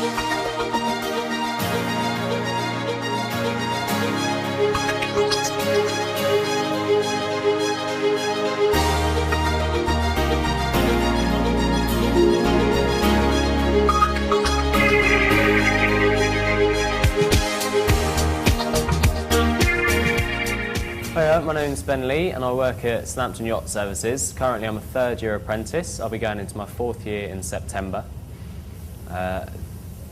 Hiya, my name's Ben Lee and I work at Southampton Yacht Services. Currently I'm a third-year apprentice. I'll be going into my fourth year in September.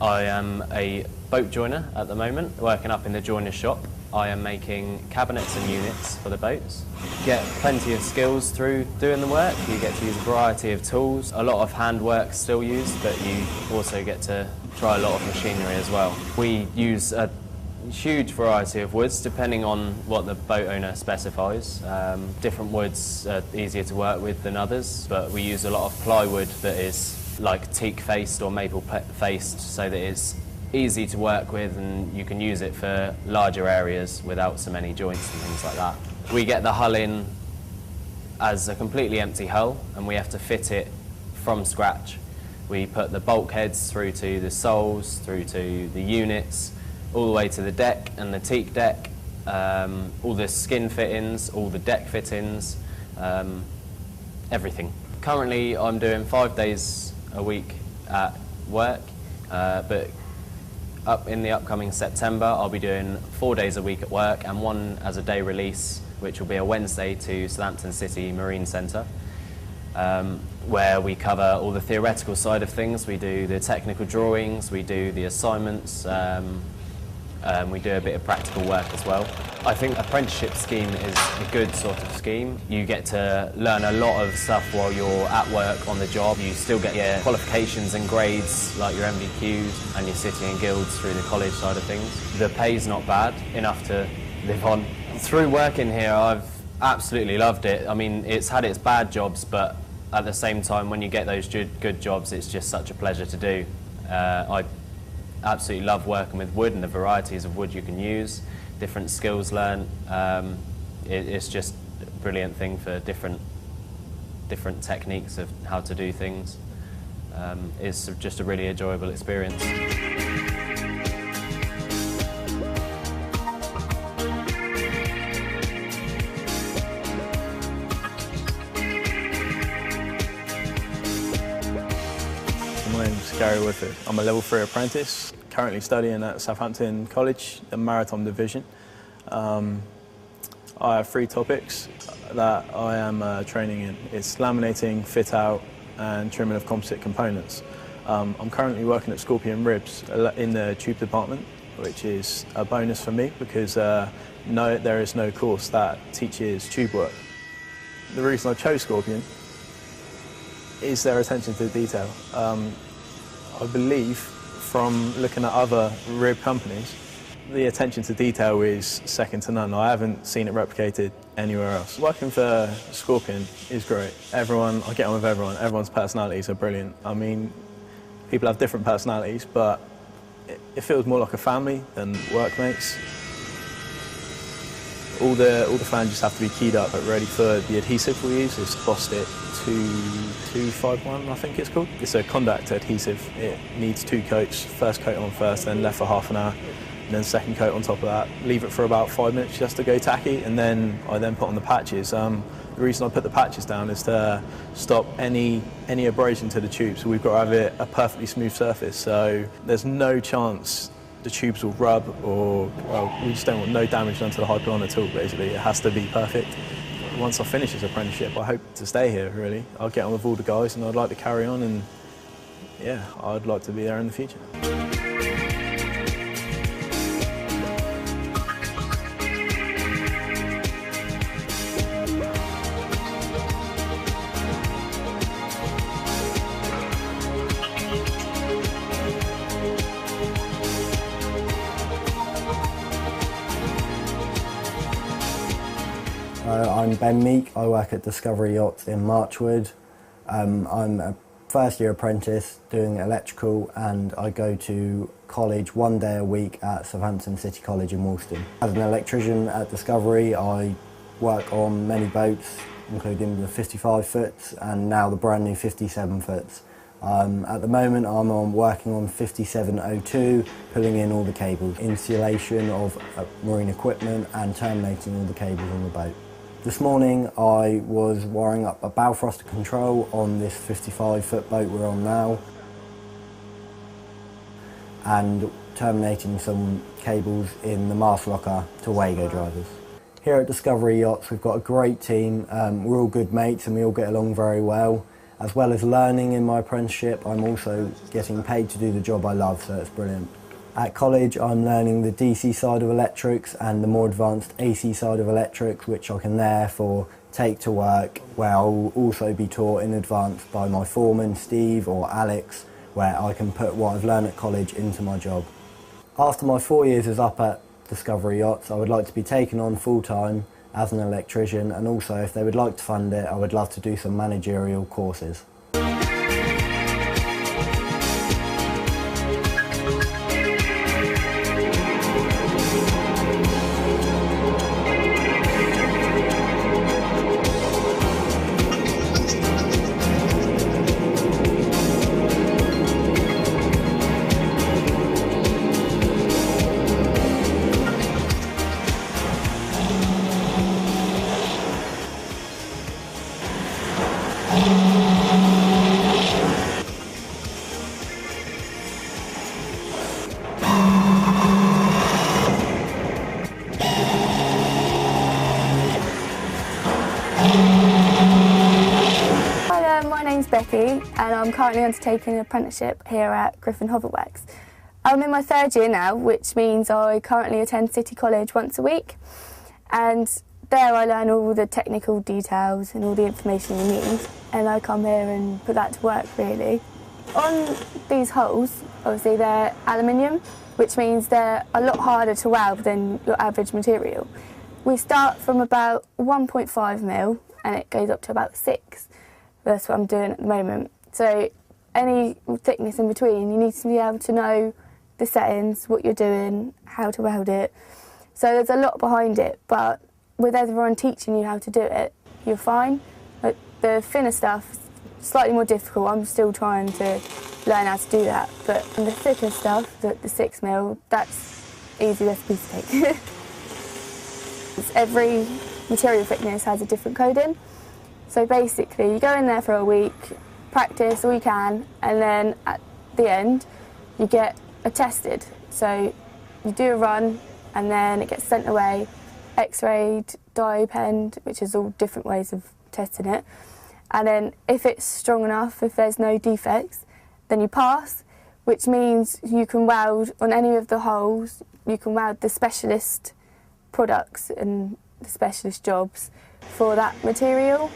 I am a boat joiner at the moment, working up in the joiner's shop. I am making cabinets and units for the boats. You get plenty of skills through doing the work. You get to use a variety of tools. A lot of handwork still used, but you also get to try a lot of machinery as well. We use a huge variety of woods depending on what the boat owner specifies. Different woods are easier to work with than others, but we use a lot of plywood that is like teak faced or maple faced, so that it's easy to work with and you can use it for larger areas without so many joints and things like that. We get the hull in as a completely empty hull and we have to fit it from scratch. We put the bulkheads through to the soles, through to the units, all the way to the deck and the teak deck, all the skin fittings, all the deck fittings, everything. Currently I'm doing 5 days a week at work, but up in the upcoming September I'll be doing 4 days a week at work and one as a day release, which will be a Wednesday to Southampton City Marine Centre, where we cover all the theoretical side of things. We do the technical drawings, we do the assignments, we do a bit of practical work as well. I think apprenticeship scheme is a good sort of scheme. You get to learn a lot of stuff while you're at work on the job. You still get your qualifications and grades like your MVQs and your city and guilds through the college side of things. The pay's not bad, enough to live on. Through working here I've absolutely loved it. I mean, it's had its bad jobs, but at the same time when you get those good jobs it's just such a pleasure to do. I absolutely love working with wood and the varieties of wood you can use, different skills learned. It's just a brilliant thing for different techniques of how to do things. It's just a really enjoyable experience. My name's Gary Woodford. I'm a level 3 apprentice, currently studying at Southampton College, the Maritime Division. I have 3 topics that I am training in. It's laminating, fit out and trimming of composite components. I'm currently working at Scorpion Ribs in the tube department, which is a bonus for me because there is no course that teaches tube work. The reason I chose Scorpion is their attention to detail. I believe from looking at other rib companies, the attention to detail is second to none. I haven't seen it replicated anywhere else. Working for Scorpion is great. I get on with everyone. Everyone's personalities are brilliant. I mean, people have different personalities, but it feels more like a family than workmates. All the fans just have to be keyed up but ready for the adhesive we use. It's Bostik 2251, I think it's called. It's a contact adhesive. It needs 2 coats. First coat on first, then left for half an hour, and then second coat on top of that. Leave it for about 5 minutes just to go tacky, and then I put on the patches. The reason I put the patches down is to stop any abrasion to the tube. So we've got to have it a perfectly smooth surface. So there's no chance the tubes will rub or, well, we just don't want no damage done to the hypalon at all, basically. It has to be perfect. Once I finish this apprenticeship, I hope to stay here, really. I'll get on with all the guys and I'd like to carry on and, yeah, I'd like to be there in the future. I'm Ben Meek. I work at Discovery Yachts in Marchwood. I'm a first-year apprentice doing electrical, and I go to college 1 day a week at Southampton City College in Woolston. As an electrician at Discovery, I work on many boats, including the 55 foots and now the brand new 57 foots. At the moment I'm working on 5702, pulling in all the cables, installation of marine equipment and terminating all the cables on the boat. This morning I was wiring up a bow thruster control on this 55-foot boat we're on now and terminating some cables in the mast rocker to Wago drivers. Here at Discovery Yachts we've got a great team, we're all good mates and we all get along very well. As well as learning in my apprenticeship, I'm also getting paid to do the job I love, so it's brilliant. At college I'm learning the DC side of electrics and the more advanced AC side of electrics, which I can therefore take to work, where I will also be taught in advance by my foreman Steve or Alex, where I can put what I've learned at college into my job. After my 4 years is up at Discovery Yachts, I would like to be taken on full-time as an electrician, and also if they would like to fund it, I would love to do some managerial courses. My name's Becky and I'm currently undertaking an apprenticeship here at Griffin Hoverworks. I'm in my 3rd year now, which means I currently attend City College once a week, and there I learn all the technical details and all the information you need, and I come here and put that to work really. On these holes, obviously they're aluminium, which means they're a lot harder to weld than your average material. We start from about 1.5mm and it goes up to about 6. That's what I'm doing at the moment. So any thickness in between, you need to be able to know the settings, what you're doing, how to weld it. So there's a lot behind it, but with everyone teaching you how to do it, you're fine. But the thinner stuff is slightly more difficult. I'm still trying to learn how to do that. But the thicker stuff, the 6mm, that's easy recipe to take. Every material thickness has a different coding. So basically, you go in there for a week, practice all you can, and then at the end, you get attested. So you do a run, and then it gets sent away, x-rayed, dye penned, which is all different ways of testing it. And then if it's strong enough, if there's no defects, then you pass, which means you can weld on any of the holes, you can weld the specialist products and the specialist jobs for that material.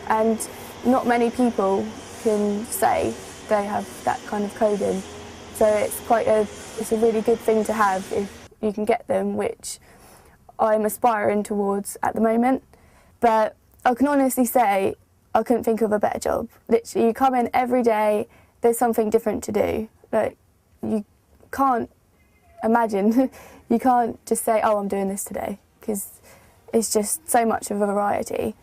And not many people can say they have that kind of coding, so it's a really good thing to have if you can get them, which I'm aspiring towards at the moment. But I can honestly say I couldn't think of a better job. Literally, you come in every day, there's something different to do. Like, you can't imagine, you can't just say, oh, I'm doing this today, because it's just so much of a variety.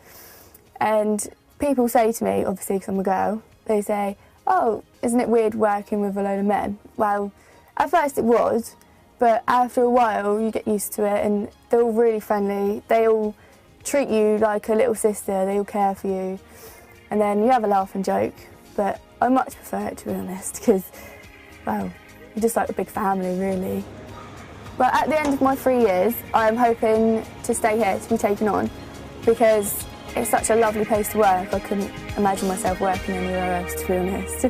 And people say to me, obviously because I'm a girl, they say, oh, isn't it weird working with a load of men? Well, at first it was, but after a while you get used to it and they're all really friendly. They all treat you like a little sister, they all care for you. And then you have a laugh and joke, but I much prefer it, to be honest, because, well, you're just like a big family, really. But at the end of my 3 years, I'm hoping to stay here, to be taken on, because it's such a lovely place to work. I couldn't imagine myself working anywhere else, to be honest.